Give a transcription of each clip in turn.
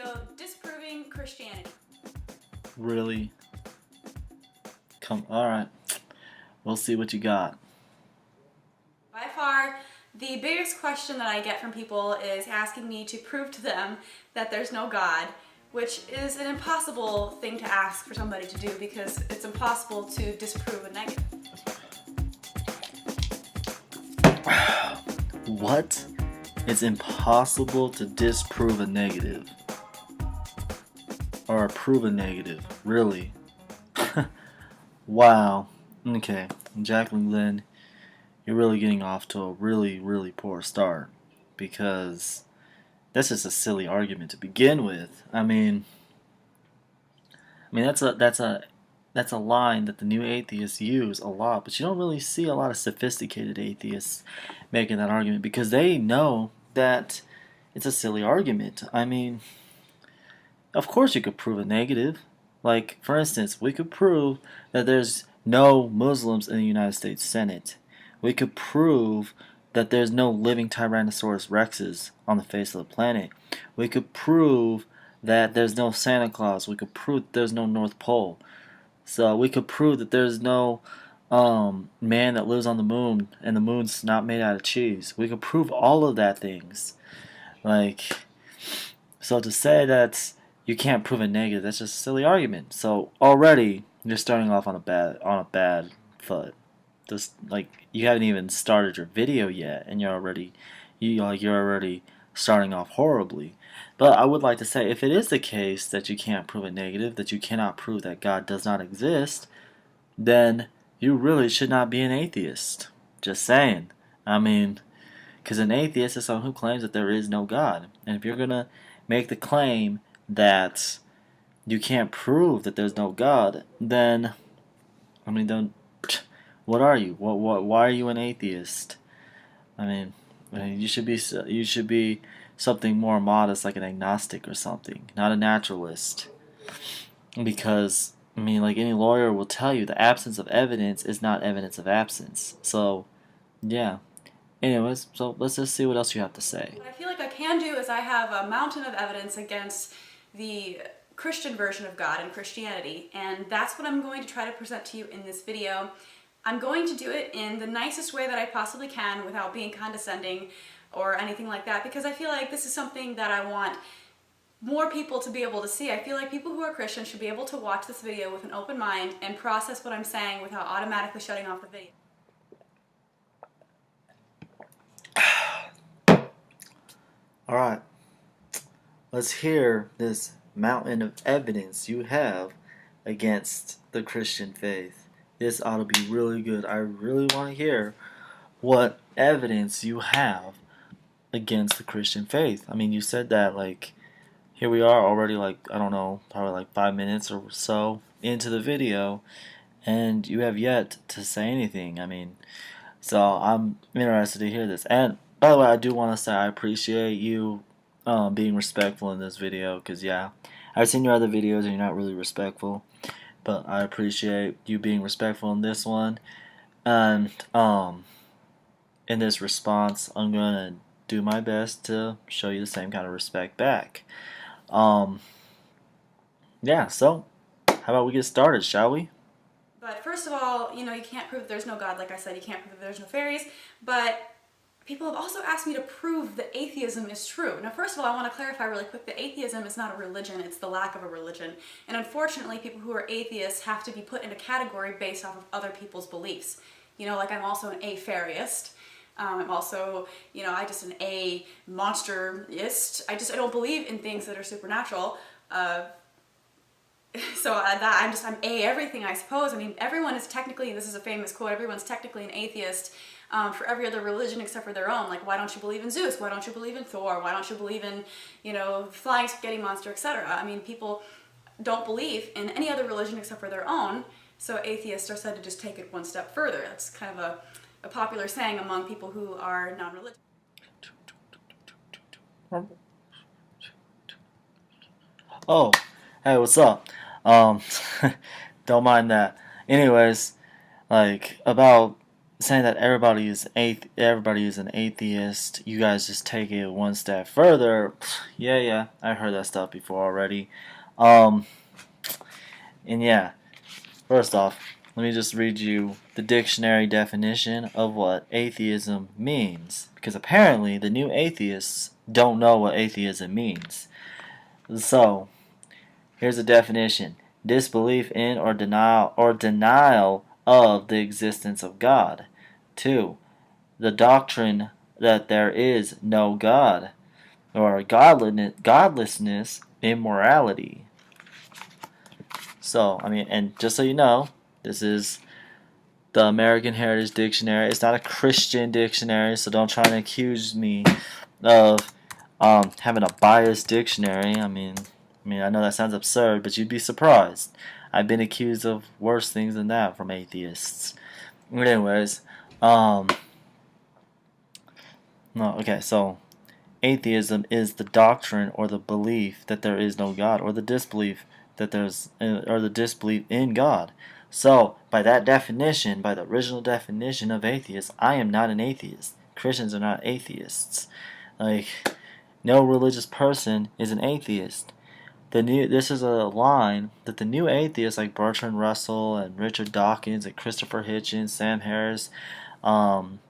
video disproving Christianity. Really? Alright. We'll see what you got. By far, the biggest question that I get from people is asking me to prove to them that there's no God, which is an impossible thing to ask for somebody to do because it's impossible to disprove a negative. What? It's impossible to disprove a negative. Or prove a negative. Really? Wow. Okay. Jacklyn Glenn, you're really getting off to a really, really poor start. Because that's just a silly argument to begin with. I mean that's a line that the new atheists use a lot, but you don't really see a lot of sophisticated atheists making that argument because they know that it's a silly argument. I mean, of course you could prove a negative. Like, for instance, we could prove that there's no Muslims in the United States Senate. We could prove that there's no living Tyrannosaurus Rexes on the face of the planet. We could prove that there's no Santa Claus. We could prove that there's no North Pole. So we could prove that there's no man that lives on the moon and the moon's not made out of cheese. We could prove all of that things. Like, so to say that you can't prove a negative, that's just a silly argument. So already you're starting off on a bad foot. Just like you haven't even started your video yet, and you're already starting off horribly. But I would like to say, if it is the case that you can't prove a negative, that you cannot prove that God does not exist, then you really should not be an atheist. Just saying. I mean, because an atheist is someone who claims that there is no God. And if you're going to make the claim that you can't prove that there's no God, then, what are you? Why are you an atheist? I mean, you should be something more modest, like an agnostic or something, not a naturalist. Because, like any lawyer will tell you, the absence of evidence is not evidence of absence. So, yeah. Anyways, so let's just see what else you have to say. What I feel like I can do is I have a mountain of evidence against the Christian version of God and Christianity, and that's what I'm going to try to present to you in this video. I'm going to do it in the nicest way that I possibly can without being condescending or anything like that, because I feel like this is something that I want more people to be able to see. I feel like people who are Christian should be able to watch this video with an open mind and process what I'm saying without automatically shutting off the video. Alright, let's hear this mountain of evidence you have against the Christian faith. This ought to be really good. I really want to hear what evidence you have against the Christian faith. You said that, like, here we are already, like, I don't know, probably like 5 minutes or so into the video, and you have yet to say anything. So I'm interested to hear this. And by the way, I do want to say I appreciate you being respectful in this video, because yeah, I've seen your other videos and you're not really respectful, but I appreciate you being respectful in this one. And in this response, I'm gonna do my best to show you the same kind of respect back. Yeah, so how about we get started, shall we? But first of all, you can't prove that there's no God. Like I said, you can't prove that there's no fairies, but people have also asked me to prove that atheism is true. Now, first of all, I want to clarify really quick that atheism is not a religion, it's the lack of a religion. And unfortunately, people who are atheists have to be put in a category based off of other people's beliefs. Like I'm also an atheist. I'm also, I'm just an monsterist. I don't believe in things that are supernatural. So I'm everything, I suppose. Everyone is technically, this is a famous quote, everyone's technically an atheist for every other religion except for their own. Like, why don't you believe in Zeus? Why don't you believe in Thor? Why don't you believe in, flying spaghetti monster, etc.? People don't believe in any other religion except for their own, so atheists are said to just take it one step further. That's kind of a popular saying among people who are non-religious. Oh, hey, what's up? Don't mind that. Anyways, like, about saying that everybody is an atheist. You guys just take it one step further. Yeah, I heard that stuff before already. Um, and yeah, first off, let me just read you the dictionary definition of what atheism means, because apparently the new atheists don't know what atheism means. So, here's a definition: disbelief in or denial of the existence of God. 2. The doctrine that there is no God, or godlessness, immorality. So, I mean, and just so you know, this is the American Heritage Dictionary. It's not a Christian dictionary, so don't try to accuse me of having a biased dictionary. I know that sounds absurd, but you'd be surprised. I've been accused of worse things than that from atheists. Anyways, no, okay, so atheism is the doctrine or the belief that there is no God, or the disbelief or the disbelief in God. So, by that definition, by the original definition of atheist, I am not an atheist. Christians are not atheists. Like, no religious person is an atheist. This is a line that the new atheists like Bertrand Russell and Richard Dawkins and Christopher Hitchens, Sam Harris, um,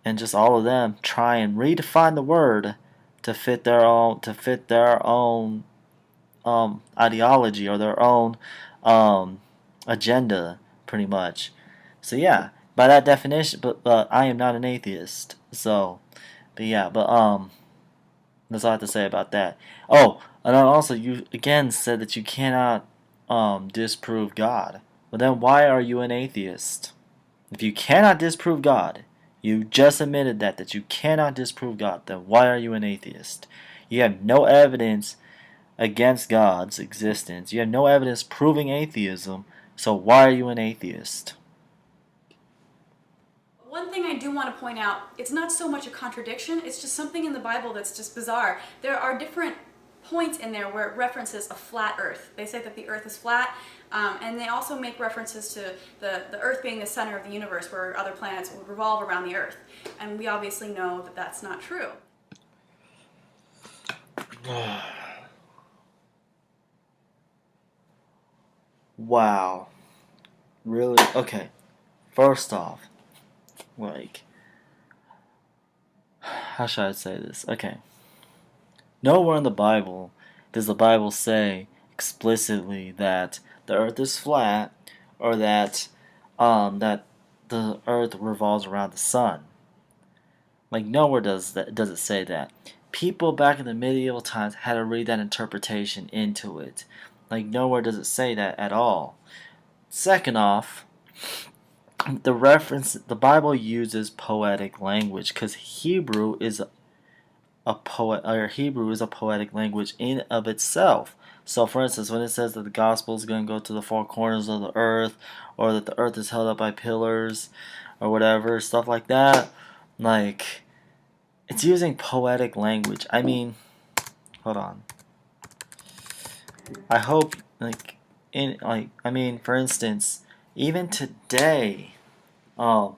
and just all of them try and redefine the word to fit their own ideology or their own agenda, pretty much. So yeah, by that definition, but I am not an atheist. So, but that's all I have to say about that. Oh, and then also you again said that you cannot disprove God. Well then, why are you an atheist? If you cannot disprove God, you just admitted that you cannot disprove God, then why are you an atheist? You have no evidence against God's existence. You have no evidence proving atheism, so why are you an atheist? One thing I do want to point out, it's not so much a contradiction, it's just something in the Bible that's just bizarre. There are different points in there where it references a flat earth. They say that the earth is flat, and they also make references to the earth being the center of the universe, where other planets would revolve around the earth. And we obviously know that that's not true. Wow. Really? Okay. First off, like, how should I say this? Okay. Nowhere in the Bible does the Bible say explicitly that the earth is flat, or that the earth revolves around the sun. Like, nowhere does it say that. People back in the medieval times had to read that interpretation into it. Like, nowhere does it say that at all. Second off, the Bible uses poetic language because Hebrew is a poetic language in of itself. So, for instance, when it says that the gospel is going to go to the four corners of the earth, or that the earth is held up by pillars, or whatever, stuff like that, like, it's using poetic language. I mean, hold on. I hope, for instance, even today, um,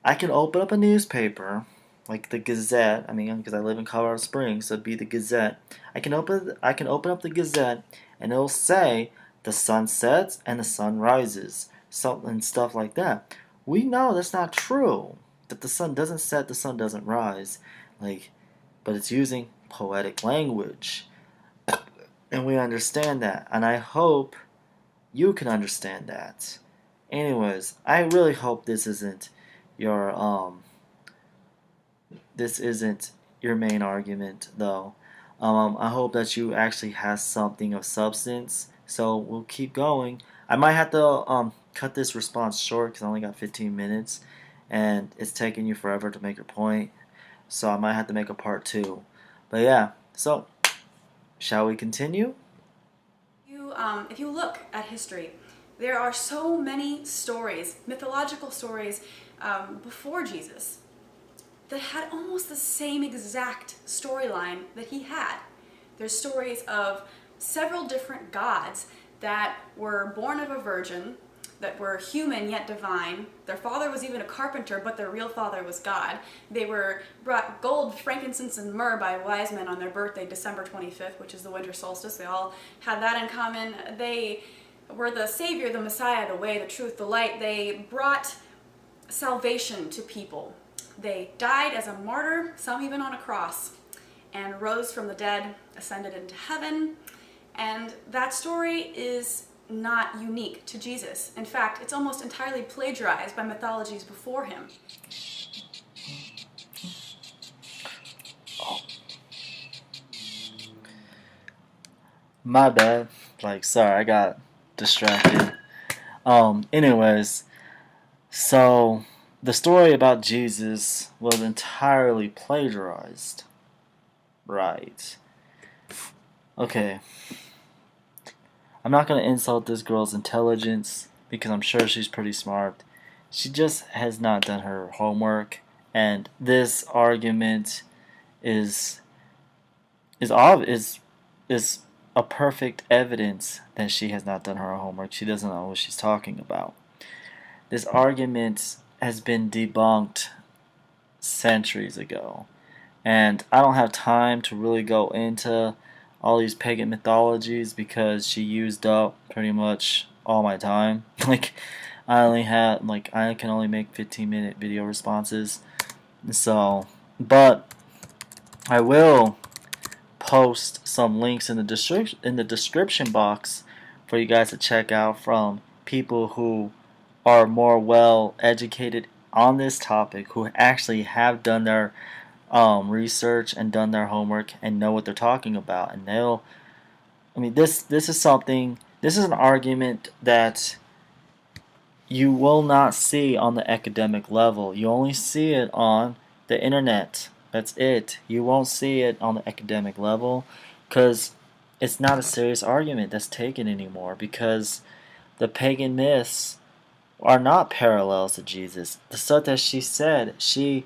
I can open up a newspaper, like the Gazette. I mean, because I live in Colorado Springs, so it'd be the Gazette. I can open up the Gazette, and it'll say the sun sets and the sun rises, and stuff like that. We know that's not true. That the sun doesn't set, the sun doesn't rise, like, but it's using poetic language, and we understand that. And I hope you can understand that. Anyways, I really hope your this isn't your main argument, though. I hope that you actually has something of substance. So we'll keep going. I might have to cut this response short because I only got 15 minutes, and it's taking you forever to make your point. So I might have to make a part 2. But yeah, so shall we continue? If you look at history, there are so many stories, mythological stories, before Jesus, that had almost the same exact storyline that he had. There's stories of several different gods that were born of a virgin, that were human yet divine. Their father was even a carpenter, but their real father was God. They were brought gold, frankincense, and myrrh by wise men on their birthday, December 25th, which is the winter solstice. They all had that in common. They were the Savior, the Messiah, the way, the truth, the light. They brought salvation to people. They died as a martyr, some even on a cross, and rose from the dead, ascended into heaven. And that story is not unique to Jesus. In fact, it's almost entirely plagiarized by mythologies before him. My bad. Like, sorry, I got distracted. Anyways, so the story about Jesus was entirely plagiarized. Right. Okay. I'm not going to insult this girl's intelligence because I'm sure she's pretty smart. She just has not done her homework, and this argument is a perfect evidence that she has not done her homework. She doesn't know what she's talking about. This argument has been debunked centuries ago, and I don't have time to really go into all these pagan mythologies because she used up pretty much all my time. Like, I can only make 15-minute video responses. So, but I will post some links in the description box for you guys to check out from people who are more well educated on this topic, who actually have done their research and done their homework and know what they're talking about. And this is an argument that you will not see on the academic level. You only see it on the internet. That's it. You won't see it on the academic level because it's not a serious argument that's taken anymore, because the pagan myths are not parallels to Jesus. The stuff that she said, she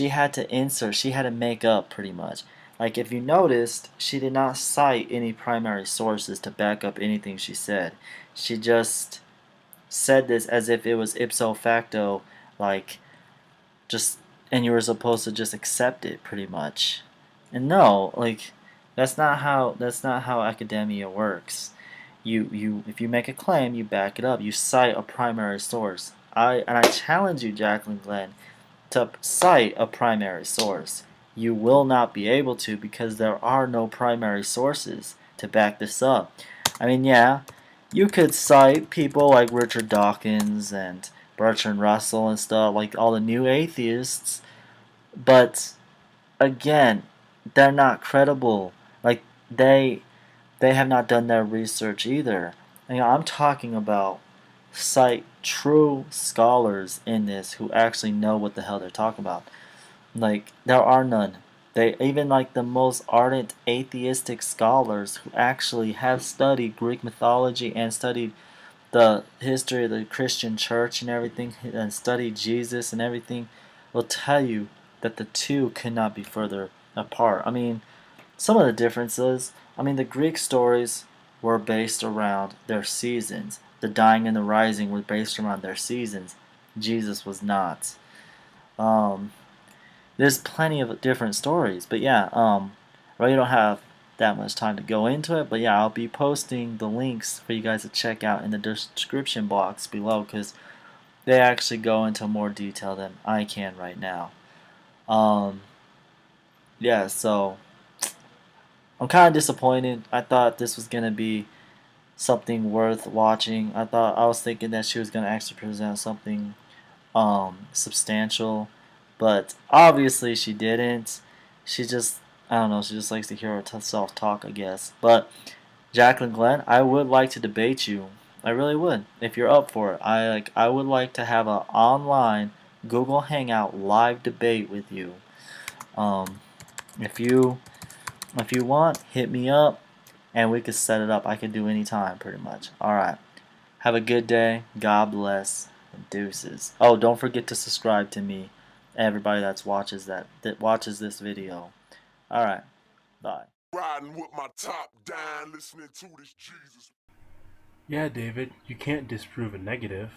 had to make up pretty much. Like, if you noticed, she did not cite any primary sources to back up anything she said. She just said this as if it was ipso facto, like, and you were supposed to just accept it pretty much. And no, like, that's not how academia works. If you make a claim, you back it up. You cite a primary source. I challenge you, Jacklyn Glenn, to cite a primary source. You will not be able to, because there are no primary sources to back this up. I mean, yeah, you could cite people like Richard Dawkins and Bertrand Russell and stuff, like all the new atheists, but again, they're not credible. Like, they have not done their research either. I'm talking about cite true scholars in this who actually know what the hell they're talking about. Like, there are none. They even, like, the most ardent atheistic scholars who actually have studied Greek mythology and studied the history of the Christian church and everything, and studied Jesus and everything, will tell you that the two could not be further apart. I mean, some of the differences, the Greek stories were based around their seasons. The dying and the rising were based around their seasons. Jesus was not. There's plenty of different stories, but yeah, really don't have that much time to go into it, but yeah, I'll be posting the links for you guys to check out in the description box below, because they actually go into more detail than I can right now. Yeah, so I'm kind of disappointed. I thought this was gonna be something worth watching. I was thinking that she was gonna actually present something substantial, but obviously she didn't. She just, I don't know, she just likes to hear herself talk, I guess. But Jacklyn Glenn, I would like to debate you. I really would, if you're up for it. I would like to have an online Google Hangout live debate with you. If you want, hit me up and we could set it up. I can do any time pretty much. Alright. Have a good day. God bless. And deuces. Oh, don't forget to subscribe to me. Everybody that watches this video. Alright. Bye. Riding with my top down, listening to this Jesus. Yeah, David, you can't disprove a negative.